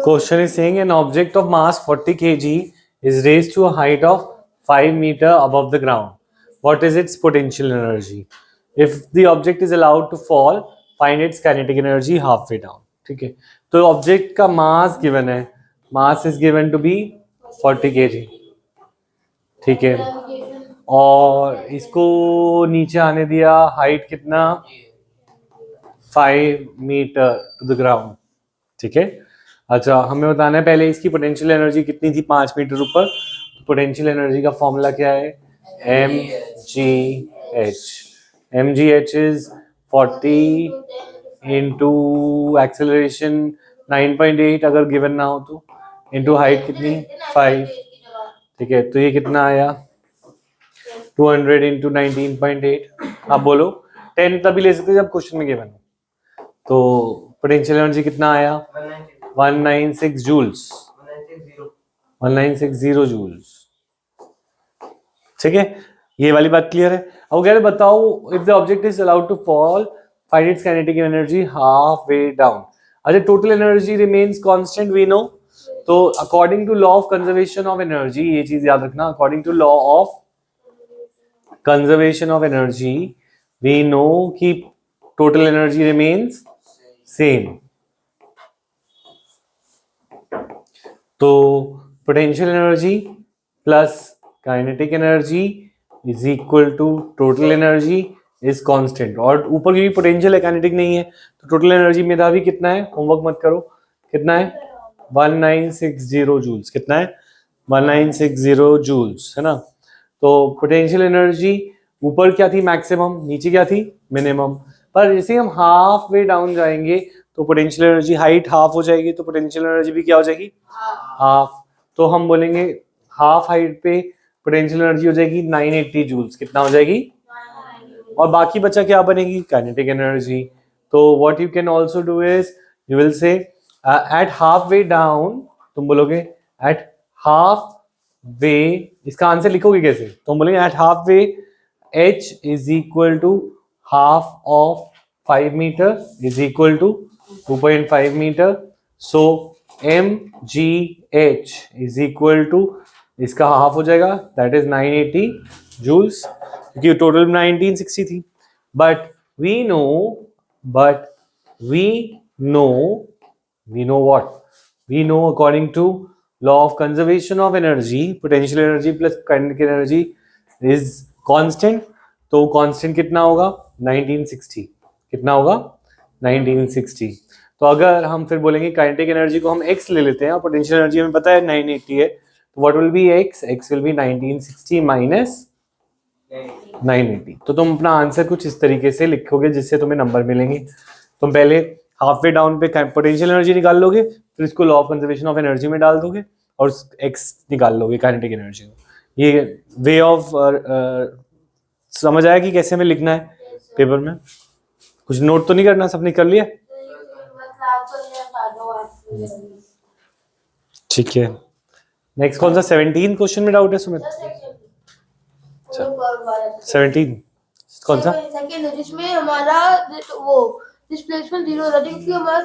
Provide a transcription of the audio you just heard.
Question is saying an object of mass 40 kg is raised to a height of 5 meter above the ground. What is its potential energy? If the object is allowed to fall, find its kinetic energy halfway down. ठीक है, तो object का mass given है, mass is given to be 40 kg. ठीक है, और इसको नीचे आने दिया, हाइट कितना 5 मीटर टू द ग्राउंड. ठीक है, अच्छा हमें बताना है पहले इसकी पोटेंशियल एनर्जी कितनी थी 5 मीटर ऊपर. पोटेंशियल एनर्जी का फॉर्मूला क्या है, M G H is 40 into acceleration 9.8 अगर गिवन ना हो तो, इंटू हाइट कितनी 5. ठीक है, तो ये कितना आया 200 इंटू 19.8. आप बोलो 10 तभी ले सकते जब क्वेश्चन में गिवन हो. तो पोटेंशियल एनर्जी कितना आया 196 जूल्स, 1960 जूल्स. ठीक है, ये वाली बात क्लियर है. अब कह रहे बताओ if the object is allowed to fall find its kinetic energy half way down. अच्छा total energy remains constant we know, तो according to law of conservation of energy, ये चीज याद रखना, according to law of conservation of energy we know कि total energy remains same. तो potential energy plus kinetic energy is equal to total energy is constant. और ऊपर की potential है, काइनेटिक नहीं है, तो टोटल एनर्जी मेरा भी कितना है, होमवर्क मत करो, कितना है 1960 जूल्स. कितना है 1960 जूल्स, है ना. तो पोटेंशियल एनर्जी ऊपर क्या थी मैक्सिमम, नीचे क्या थी मिनिमम. पर जैसे हम हाफ वे डाउन जाएंगे तो पोटेंशियल एनर्जी, हाइट हाफ हो जाएगी तो पोटेंशियल एनर्जी भी क्या हो जाएगी हाफ. तो हम बोलेंगे हाफ हाइट पे पोटेंशियल एनर्जी हो जाएगी 980 जूल्स. कितना हो जाएगी, और बाकी बचा क्या बनेगी काइनेटिक एनर्जी. तो what you can also do is you will say eight half way down, तुम बोलोगे एट हाफ वे, इसका आंसर लिखोगे कैसे, तुम बोलेंगे at half way h is equal to half of 5 metre is equal to 2.5 metre. So mgh is equal to, इसका half हो जाएगा दैट इज 980 जूल्स, क्योंकि टोटल 1960 थी. But we know what, we know according to law of conservation of energy potential energy plus kinetic energy is constant. तो constant कितना होगा 1960. कितना होगा 1960. तो अगर हम फिर बोलेंगे काइनेटिक एनर्जी को हम x ले लेते हैं और पोटेंशियल एनर्जी हमें पता है 980 है, तो what will be x will be 1960 minus 980. तो तुम अपना आंसर कुछ इस तरीके से लिखोगे जिससे तुम्हें नंबर मिलेंगे. तुम पहले हाफ वे डाउन पे पोटेंशियल एनर्जी निकाल लोगे, फिर इसको law of conservation of energy में डाल दोगे और x निकाल लोगे काइनेटिक एनर्जी को. ये वे ऑफ समझ आया कि कैसे हमें लिखना है पेपर में. कुछ नोट तो नहीं करना, सबने कर लिया. ठीक है, नेक्स्ट कौन सा 17 क्वेश्चन में डाउट है सुमित. 17 कौन सा, जिसमें हमारा वो डिस्प्लेसमेंट 0 होता है क्योंकि हमारा